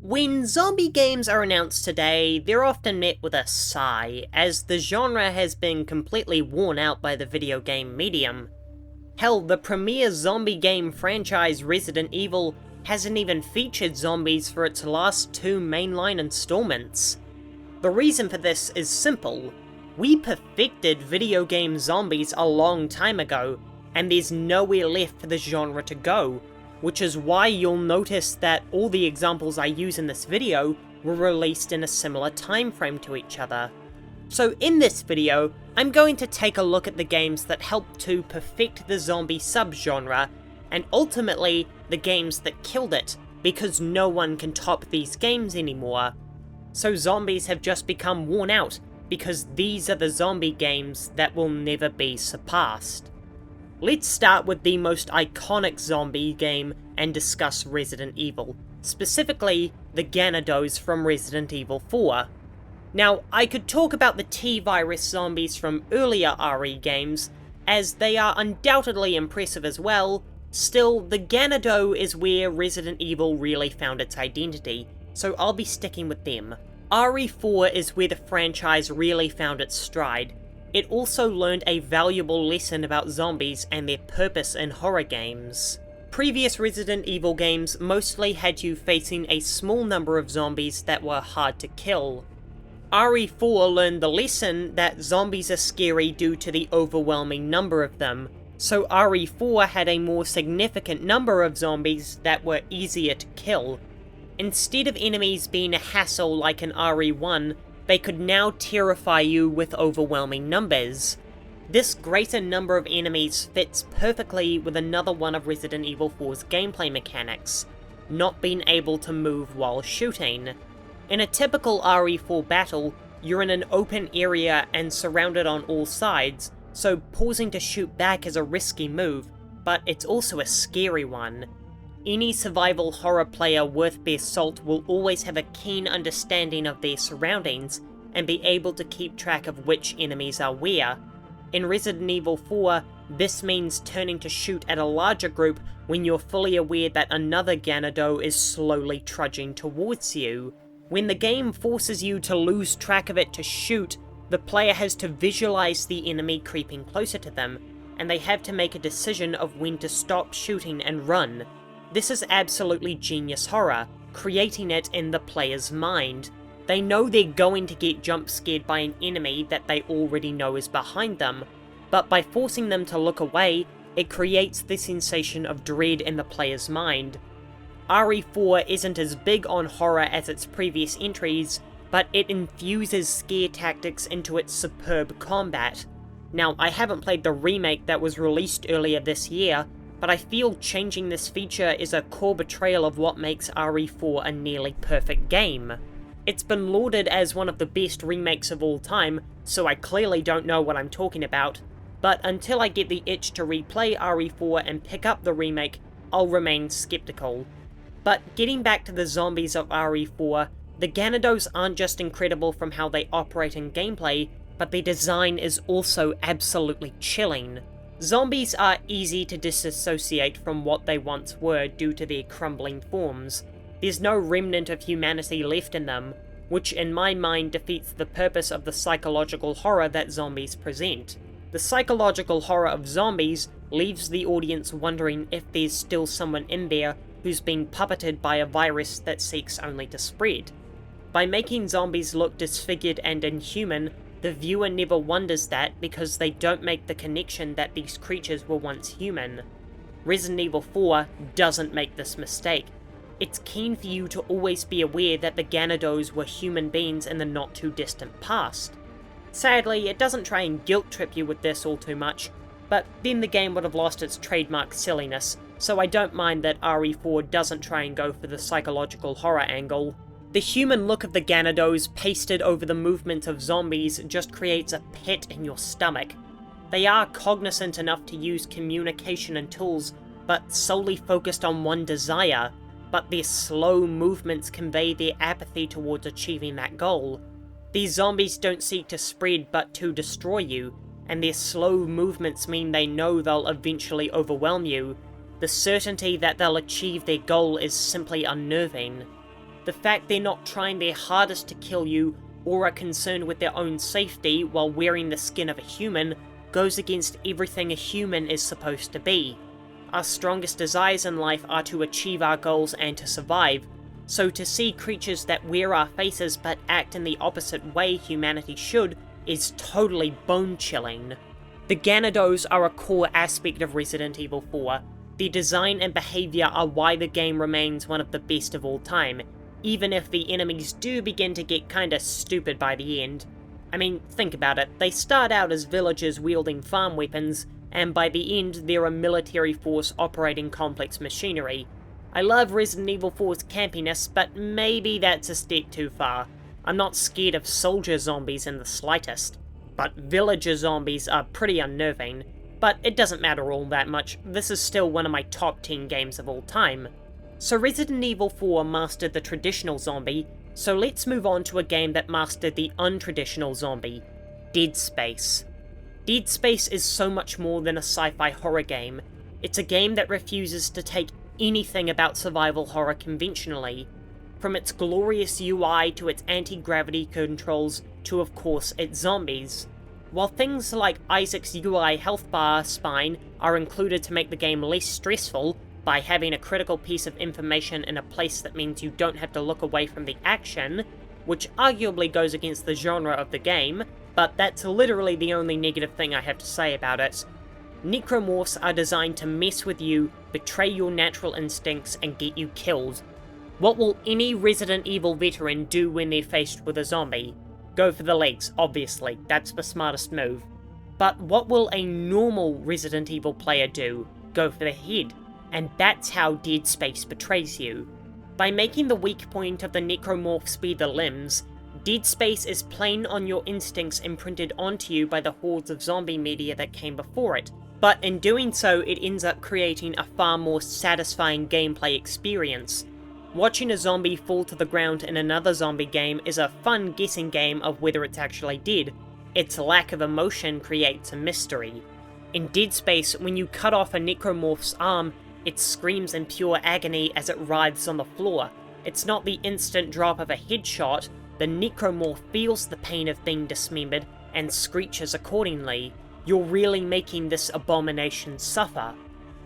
When zombie games are announced today, they're often met with a sigh, as the genre has been completely worn out by the video game medium. Hell, the premier zombie game franchise Resident Evil hasn't even featured zombies for its last two mainline installments. The reason for this is simple. We perfected video game zombies a long time ago, and there's nowhere left for the genre to go, which is why you'll notice that all the examples I use in this video were released in a similar time frame to each other. So in this video, I'm going to take a look at the games that helped to perfect the zombie subgenre, and ultimately the games that killed it, because no one can top these games anymore. So zombies have just become worn out, because these are the zombie games that will never be surpassed. Let's start with the most iconic zombie game and discuss Resident Evil, specifically the Gyanados from Resident Evil 4. Now, I could talk about the T-virus zombies from earlier RE games, as they are undoubtedly impressive as well. Still, the Gyanado is where Resident Evil really found its identity, so I'll be sticking with them. RE4 is where the franchise really found its stride. It also learned a valuable lesson about zombies and their purpose in horror games. Previous Resident Evil games mostly had you facing a small number of zombies that were hard to kill. RE4 learned the lesson that zombies are scary due to the overwhelming number of them, so RE4 had a more significant number of zombies that were easier to kill. Instead of enemies being a hassle like in RE1, they could now terrify you with overwhelming numbers. This greater number of enemies fits perfectly with another one of Resident Evil 4's gameplay mechanics, not being able to move while shooting. In a typical RE4 battle, you're in an open area and surrounded on all sides, so pausing to shoot back is a risky move, but it's also a scary one. Any survival horror player worth their salt will always have a keen understanding of their surroundings and be able to keep track of which enemies are where. In Resident Evil 4, this means turning to shoot at a larger group when you're fully aware that another Gyanado is slowly trudging towards you. When the game forces you to lose track of it to shoot, the player has to visualize the enemy creeping closer to them, and they have to make a decision of when to stop shooting and run. This is absolutely genius horror, creating it in the player's mind. They know they're going to get jump scared by an enemy that they already know is behind them, but by forcing them to look away, it creates the sensation of dread in the player's mind. RE4 isn't as big on horror as its previous entries, but it infuses scare tactics into its superb combat. Now, I haven't played the remake that was released earlier this year, but I feel changing this feature is a core betrayal of what makes RE4 a nearly perfect game. It's been lauded as one of the best remakes of all time, so I clearly don't know what I'm talking about, but until I get the itch to replay RE4 and pick up the remake, I'll remain skeptical. But getting back to the zombies of RE4, the Gyanados aren't just incredible from how they operate in gameplay, but their design is also absolutely chilling. Zombies are easy to disassociate from what they once were due to their crumbling forms. There's no remnant of humanity left in them, which in my mind defeats the purpose of the psychological horror that zombies present. The psychological horror of zombies leaves the audience wondering if there's still someone in there who's been puppeted by a virus that seeks only to spread. By making zombies look disfigured and inhuman, the viewer never wonders that because they don't make the connection that these creatures were once human. Resident Evil 4 doesn't make this mistake. It's keen for you to always be aware that the Gyanados were human beings in the not too distant past. Sadly, it doesn't try and guilt trip you with this all too much, but then the game would have lost its trademark silliness, so I don't mind that RE4 doesn't try and go for the psychological horror angle. The human look of the Gyanados pasted over the movement of zombies just creates a pit in your stomach. They are cognizant enough to use communication and tools, but solely focused on one desire, but their slow movements convey their apathy towards achieving that goal. These zombies don't seek to spread but to destroy you, and their slow movements mean they know they'll eventually overwhelm you. The certainty that they'll achieve their goal is simply unnerving. The fact they're not trying their hardest to kill you or are concerned with their own safety while wearing the skin of a human goes against everything a human is supposed to be. Our strongest desires in life are to achieve our goals and to survive, so to see creatures that wear our faces but act in the opposite way humanity should is totally bone-chilling. The Gyarados are a core aspect of Resident Evil 4. Their design and behaviour are why the game remains one of the best of all time, even if the enemies do begin to get kinda stupid by the end. I mean, think about it, they start out as villagers wielding farm weapons, and by the end they're a military force operating complex machinery. I love Resident Evil 4's campiness, but maybe that's a step too far. I'm not scared of soldier zombies in the slightest, but villager zombies are pretty unnerving. But it doesn't matter all that much, this is still one of my top 10 games of all time. So Resident Evil 4 mastered the traditional zombie, so let's move on to a game that mastered the untraditional zombie, Dead Space. Dead Space is so much more than a sci-fi horror game. It's a game that refuses to take anything about survival horror conventionally, from its glorious UI to its anti-gravity controls to, of course, its zombies. While things like Isaac's UI health bar spine are included to make the game less stressful by having a critical piece of information in a place that means you don't have to look away from the action, which arguably goes against the genre of the game, but that's literally the only negative thing I have to say about it. Necromorphs are designed to mess with you, betray your natural instincts, and get you killed. What will any Resident Evil veteran do when they're faced with a zombie? Go for the legs, obviously, that's the smartest move. But what will a normal Resident Evil player do? Go for the head. And that's how Dead Space betrays you. By making the weak point of the necromorphs be the limbs, Dead Space is playing on your instincts imprinted onto you by the hordes of zombie media that came before it, but in doing so it ends up creating a far more satisfying gameplay experience. Watching a zombie fall to the ground in another zombie game is a fun guessing game of whether it's actually dead. Its lack of emotion creates a mystery. In Dead Space, when you cut off a necromorph's arm, it screams in pure agony as it writhes on the floor. It's not the instant drop of a headshot, the necromorph feels the pain of being dismembered and screeches accordingly. You're really making this abomination suffer.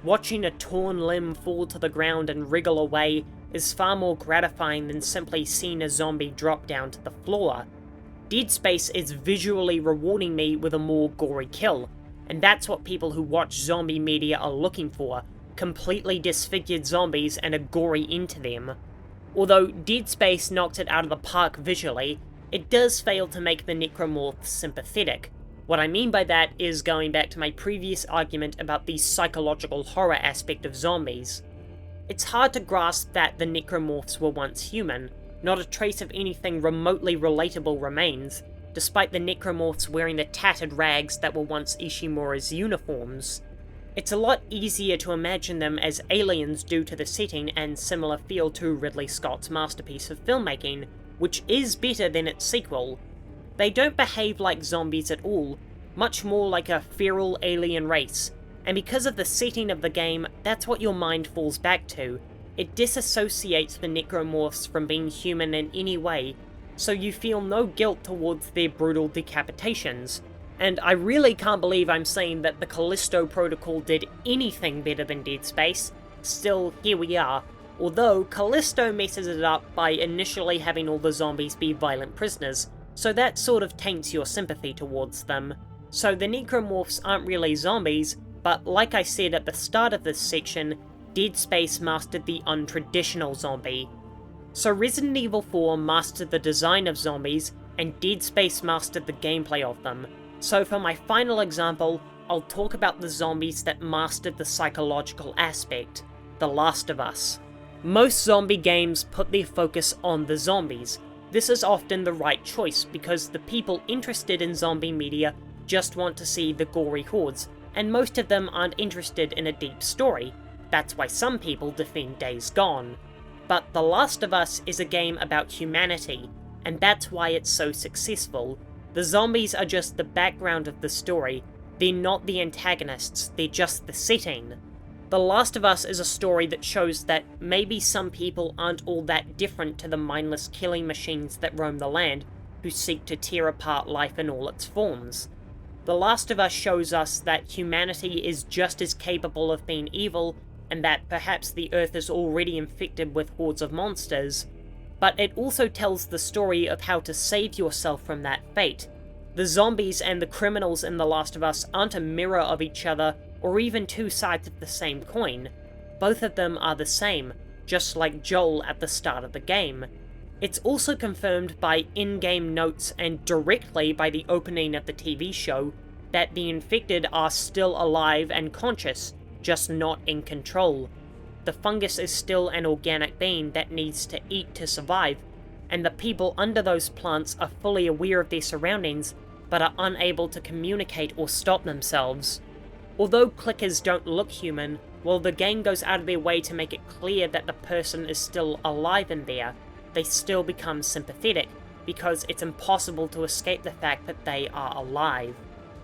Watching a torn limb fall to the ground and wriggle away is far more gratifying than simply seeing a zombie drop down to the floor. Dead Space is visually rewarding me with a more gory kill, and that's what people who watch zombie media are looking for, completely disfigured zombies and a gory end to them. Although Dead Space knocked it out of the park visually, it does fail to make the necromorphs sympathetic. What I mean by that is going back to my previous argument about the psychological horror aspect of zombies. It's hard to grasp that the necromorphs were once human. Not a trace of anything remotely relatable remains, despite the necromorphs wearing the tattered rags that were once Ishimura's uniforms. It's a lot easier to imagine them as aliens due to the setting and similar feel to Ridley Scott's masterpiece of filmmaking, which is better than its sequel. They don't behave like zombies at all, much more like a feral alien race, and because of the setting of the game, that's what your mind falls back to. It disassociates the necromorphs from being human in any way, so you feel no guilt towards their brutal decapitations. And I really can't believe I'm saying that the Callisto Protocol did anything better than Dead Space. Still, here we are. Although, Callisto messes it up by initially having all the zombies be violent prisoners, so that sort of taints your sympathy towards them. So the necromorphs aren't really zombies, but like I said at the start of this section, Dead Space mastered the untraditional zombie. So Resident Evil 4 mastered the design of zombies, and Dead Space mastered the gameplay of them. So for my final example, I'll talk about the zombies that mastered the psychological aspect, The Last of Us. Most zombie games put their focus on the zombies. This is often the right choice because the people interested in zombie media just want to see the gory hordes, and most of them aren't interested in a deep story. That's why some people defend Days Gone. But The Last of Us is a game about humanity, and that's why it's so successful. The zombies are just the background of the story. They're not the antagonists, they're just the setting. The Last of Us is a story that shows that maybe some people aren't all that different to the mindless killing machines that roam the land, who seek to tear apart life in all its forms. The Last of Us shows us that humanity is just as capable of being evil, and that perhaps the Earth is already infected with hordes of monsters, but it also tells the story of how to save yourself from that fate. The zombies and the criminals in The Last of Us aren't a mirror of each other, or even two sides of the same coin. Both of them are the same, just like Joel at the start of the game. It's also confirmed by in-game notes and directly by the opening of the TV show that the infected are still alive and conscious, just not in control. The fungus is still an organic being that needs to eat to survive, and the people under those plants are fully aware of their surroundings, but are unable to communicate or stop themselves. Although clickers don't look human, while the game goes out of their way to make it clear that the person is still alive in there, they still become sympathetic, because it's impossible to escape the fact that they are alive.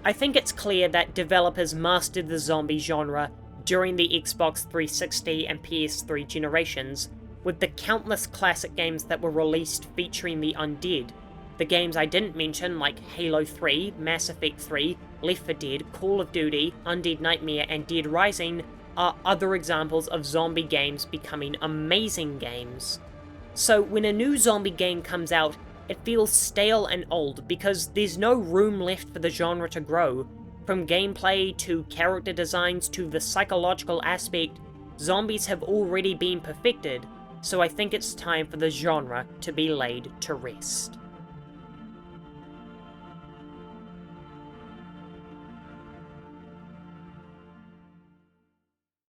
I think it's clear that developers mastered the zombie genre during the Xbox 360 and PS3 generations, with the countless classic games that were released featuring the undead. The games I didn't mention, like Halo 3, Mass Effect 3, Left 4 Dead, Call of Duty, Undead Nightmare, and Dead Rising, are other examples of zombie games becoming amazing games. So when a new zombie game comes out, it feels stale and old because there's no room left for the genre to grow. From gameplay to character designs to the psychological aspect, zombies have already been perfected, so I think it's time for the genre to be laid to rest.